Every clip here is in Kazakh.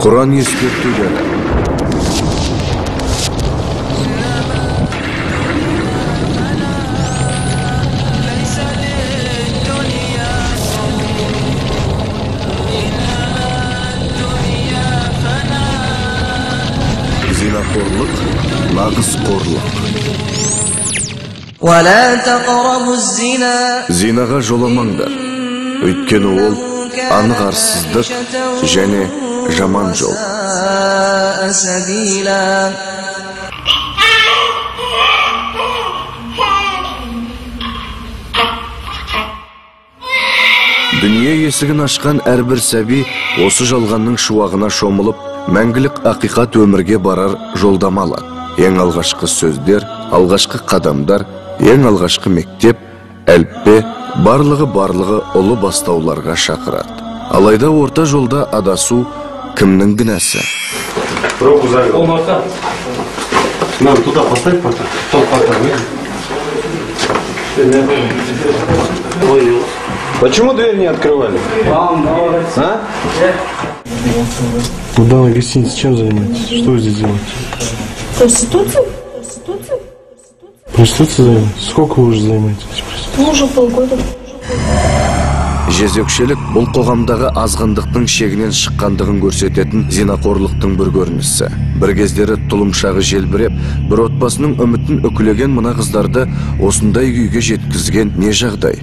Құран ескертулері. Зинақорлық, нағыз қорлық. Зинаға жоламаңдар, өйткені ол анық арсыздық және жаман жол. Дүние есігін ашқан әрбір сәби осы жалғанның шуағына шомылып, мәңгілік ақиқат өмірге барар жолдама алады. Ең алғашқы сөздер, алғашқы қадамдар, ең алғашқы мектеп, әліппе, барлығы ұлы бастауларға шақырады. Алайда орта жолда адасу кімнің кінәсі? Надо туда поставить пока. Почему дверь не открывали? А? В данной гостинице чем занимаетесь? Что вы здесь делаете? Проституцией? Проституцией занимаетесь? Сколько вы уже занимаетесь? Ну, уже полгода. Жезөкшелік бұл қоғамдағы азғындықтың шегінен шыққандығын көрсететін зинақорлықтың бір көрінісі. Бір кездері тұлымшағы желбіреп, бір отбасының үмітін үкілеген мына қыздарды осындай күйге жеткізген не жағдай?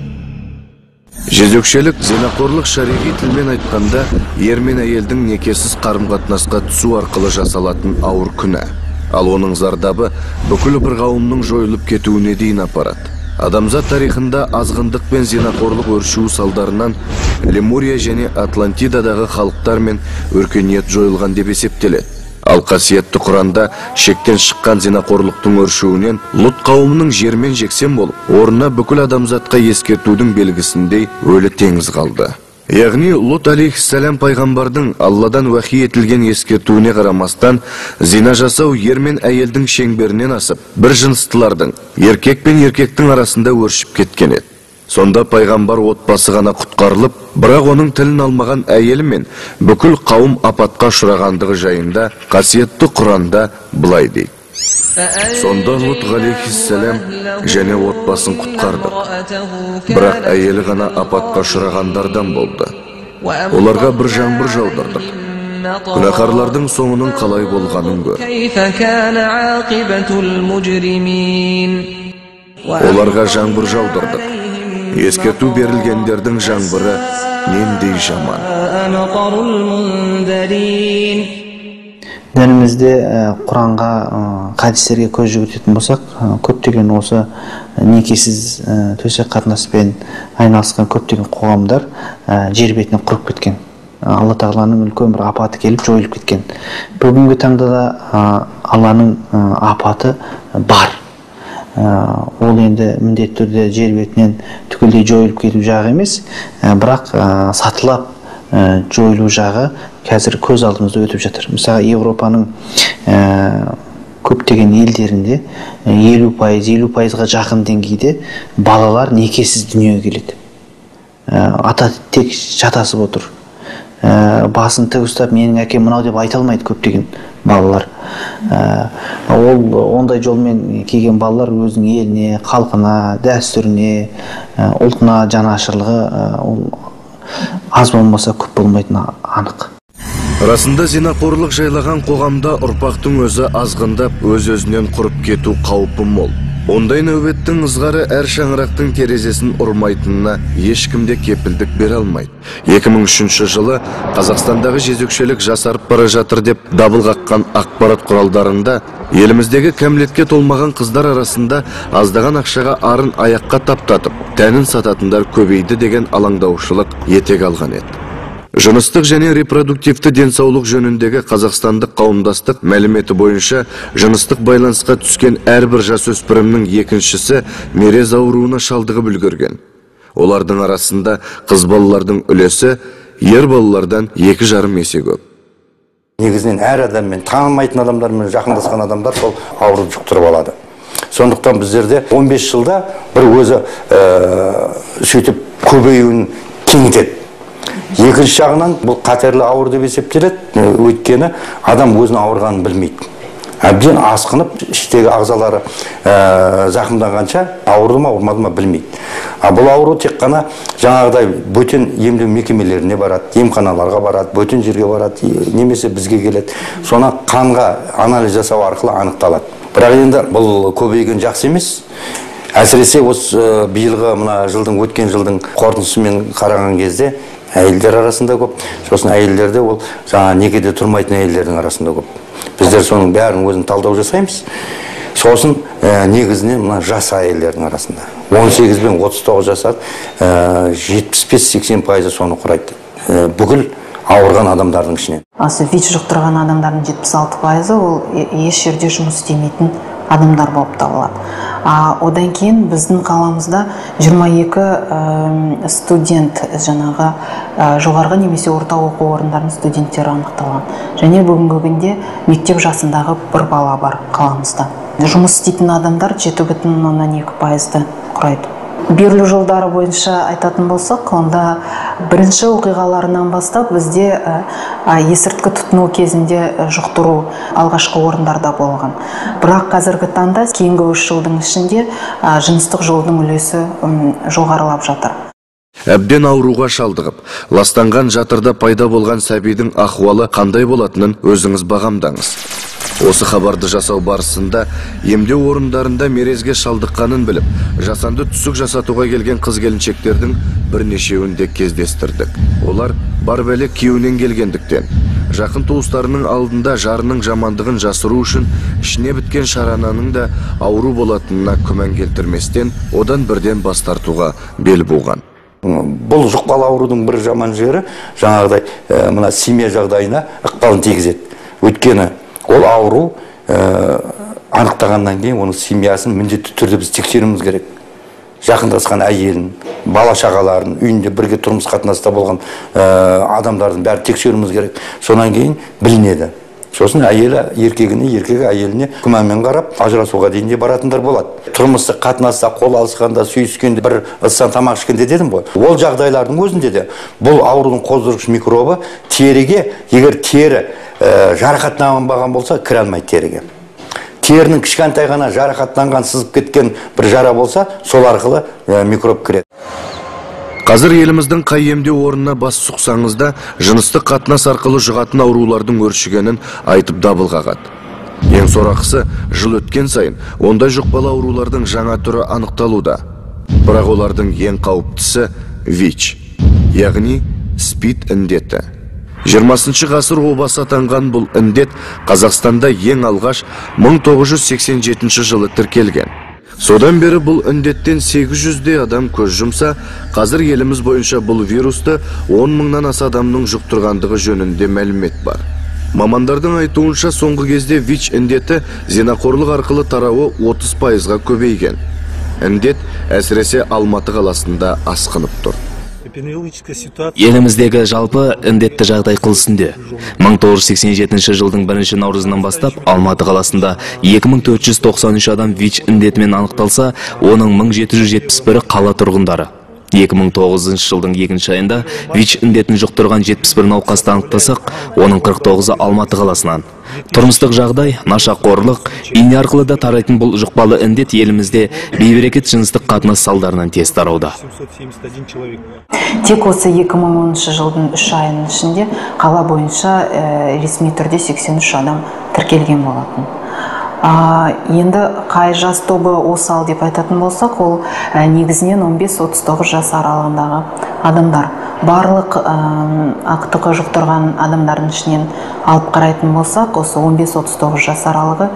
Жезөкшелік, зинақорлық шариғи тілмен айтқанда, ер мен әйелдің некесіз қарым-қатынасқа түсу арқылы жасалатын ауыр күнә. Ал оның зардабы бүкіл бір қауымның жойылып кетуіне дейін апарады. Адамзат тарихында азғындық пен зинақорлық өршуі салдарынан Лемурия және Атлантидадағы халықтар мен өркениет жойылған деп есептеледі. Ал қасиетті Құранда шектен шыққан зинақорлықтың өршуінен Лут қауымының жермен жексен болып, орнына бүкіл адамзатқа ескертудің белгісіндей өлі теңіз қалды. Яғни Лут алейхиссалам пайғамбардың Алладан уахи етілген ескертуіне қарамастан, зина жасау ер мен әйелдің шеңберінен асып, бір жыныстылардың, еркек пен еркектің арасында өршіп кеткен еді. Сонда пайғамбар отбасы ғана құтқарылып, бірақ оның тілін алмаған әйелі мен бүкіл қауым апатқа ұшырағандығы жайында қасиетті Құранда былай дейді. Сонда Лут алейхиссалам және отбасын құтқардық. Бірақ әйелі ғана апатқа ұшырағандардан болды. Оларға бір жаңбыр жаудырдық. Күнәһарлардың соңының қалай болғанын көр. Оларға жаңбыр жаудырдық. Ескерту берілгендердің жаңбыры нендей жаман. Дінімізде Құранға, хадистерге көз жүгіртетін болсақ, көптеген осы некесіз төсек қатынаспен айналысқан көптеген қоғамдар жер бетінен құрып кеткен. Алла тағаланың үлкен бір апаты келіп жойылып кеткен. Бүгінгі таңда да Алланың апаты бар. Ол енді міндетті түрде жер бетінен түгелдей жойылып кету жағы емес, бірақ сатылап жойылу жағы қазір көз алдымызда өтіп жатыр. Мысалы, Европаның көптеген елдерінде 50%-50%-ға жақын деңгейде балалар некесіз дүниеге келеді. Ата тек жатасып отыр. Басын тік ұстап, менің әкем мынау деп айта алмайды көптеген балалар. Ол ондай жолмен келген балалар өзінің еліне, халқына, дәстүріне, ұлтына жанашырлығы аз болмаса көп болмайтыны анық. Расында зинақорлық жайлаған қоғамда ұрпақтың өзі азғындап, өз-өзінен құрып кету қаупі мол. Ондай нәубеттің ызғары әр шаңырақтың терезесін ұрмайтынына ешкімде кепілдік бере алмайды. 2003 жылы Қазақстандағы жезөкшелік жасарып бара жатыр деп дабыл қаққан ақпарат құралдарында еліміздегі кәмелетке толмаған қыздар арасында аздаған ақшаға арын аяққа таптатып, тәнін сататындар көбейді деген алаңдаушылық етек алған еді. Жыныстық және репродуктивті денсаулық жөніндегі қазақстандық қауымдастық мәліметі бойынша жыныстық байланысқа түскен әрбір жасөспірімнің екіншісі мерез ауруына шалдығып үлгерген. Олардың арасында қыз балалардың үлесі ер балалардан 2,5 есе көп. Негізінен әр адаммен, танымайтын адамдармен жақындасқан адамдар сол ауру жұқтырып алады. Сондықтан біздерде 15 жылда бір өзі сөйтіп көбеюін кеңітеді. Екінші жағынан бұл қатерлі ауыр деп есептеледі, өйткені адам өзінің ауырғанын білмейді. Әбден асқынып, іштегі ағзалары зақымданғанша ауырды ма, ауырмады ма білмейді. Бұл ауру тек қана жаңағыдай бөтен емдеу мекемелеріне барады, емханаларға барады, бөтен жерге барады, немесе бізге келеді. Соны қанға анализ жасау арқылы анықталады. Бірақ енді бұл көбейген жақсы емес. Әсіресе осы биылғы мына өткен жылдың қорытындысымен қараған кезде әйелдер арасында көп. Сосын әйелдерде ол жаңа некеде тұрмайтын әйелдердің арасында көп. Біздер соның бәрін өзін талдау жасаймыз. Сосын негізінен мына жас әйелдердің арасында. 18 бен 39 жас 75-80% соны құрайды. Бүкіл ауырған адамдардың ішінен. Асы ВИЧ жұқтырған адамдардың 76% ол еш жерде жұмыс істемейтін адамдар болып табылады. Одан кейін біздің қаламызда 22 студент жаңағы жоғарғы немесе орта оқу орындарының студенттері анықталған. Және бүгінгі күнде мектеп жасындағы бір бала бар қаламызда. Жұмыс істейтін адамдар 7,2%-ды құрайды. Берілу жылдары бойынша айтатын болсақ, онда бірінші оқиғаларынан бастап бізде есірткі тұтыну кезінде жұқтыру алғашқы орындарда болған. Бірақ қазіргі таңда кейінгі 3 жылдың ішінде жыныстық жолдың үлесі жоғарылап жатыр. Әбден ауруға шалдығып, ластанған жатырда пайда болған сәбидің ахуалы қандай болатынын өзіңіз бағамдаңыз. Осы хабарды жасау барысында емдеу орындарында мерезге шалдыққанын біліп, жасанды түсік жасатуға келген қыз-келіншектердің бірнешеуін де кездестірдік. Олар бар бәле күйеуінен келгендіктен, жақын туыстарының алдында жарының жамандығын жасыру үшін ішіне біткен шарананың да ауру болатынына күмән келтірместен, одан бірден бас тартуға бел буған. Бұл жұқпалы аурудың бір жаман жері жаңағыдай мына семья жағдайына ықпалын тигізеді. Өйткені ол ауру анықтағаннан кейін оның семьясын міндетті түрде біз тексеруіміз керек. Жақындасқан әйелін, бала шағаларын, үйінде бірге тұрмыс қатынаста болған адамдардың бәрі тексеруіміз керек. Сонан кейін білінеді. Сосын еркегі әйеліне күмәнмен қарап, ажырасуға дейін де баратындар болады. Тұрмыстық қатынаста, қол алысқанда, сүйіскенде, бір ыстан тамақ ішкенде дедім ғой. Ол жағдайлардың өзінде де бұл аурудың қоздырғыш микробы теріге, егер тері жарақаттанбаған болса, кіре алмайды теріге. Терінің кішкентай ғана жарақаттанған, сызып кеткен бір жара болса, сол арқылы микроб кіреді. Қазір еліміздің қай емдеу орнына бас сұқсаңыз да, жыныстық қатынас арқылы жұғатын аурулардың өршігенін айтып дабыл қағады. Ең сорақысы, жыл өткен сайын ондай жұқпалы аурулардың жаңа түрі анықталуда. Бірақ олардың ең қауіптісі ВИЧ, яғни СПИД індеті. 20 ғасыр обасы атанған бұл індет Қазақстанда ең алғаш 1987 жылы тіркелген. Содан бері бұл індеттен 800-де адам көз жұмса, қазір еліміз бойынша бұл вирусты 10 мыңнан аса адамның жұқтырғандығы жөнінде мәлімет бар. Мамандардың айтуынша соңғы кезде ВИЧ індеті зинақорлық арқылы тарауы 30%-ға көбейген. Індет әсіресе Алматы қаласында асқынып тұр. Еліміздегі жалпы індетті жағдай қылысында 1987 жылдың 1 наурызынан бастап Алматы қаласында 2493 адам ВИЧ індетімен анықталса, оның 1771-і қала тұрғындары. 2009 жылдың 2 айында ВИЧ індетін жұқтырған 71 науқасты анықтасақ, оның 49-і Алматы қаласынан. Тұрмыстық жағдай, нашақорлық, ине арқылы да тарайтын бұл жұқпалы індет елімізде бейберекет жыныстық қатынас салдарынан тез тарауда. Тек осы 2010 жылдың 3 айының ішінде қала бойынша ресми түрде 83 адам тіркелген болатын. Енді қай жас тобы осал деп айтатын болсақ, ол негізінен 15-39 жас аралығындағы адамдар. Барлық ақтығы жұқтырған адамдардың ішінен алып қарайтын болсақ, осы 15-39 жас аралығы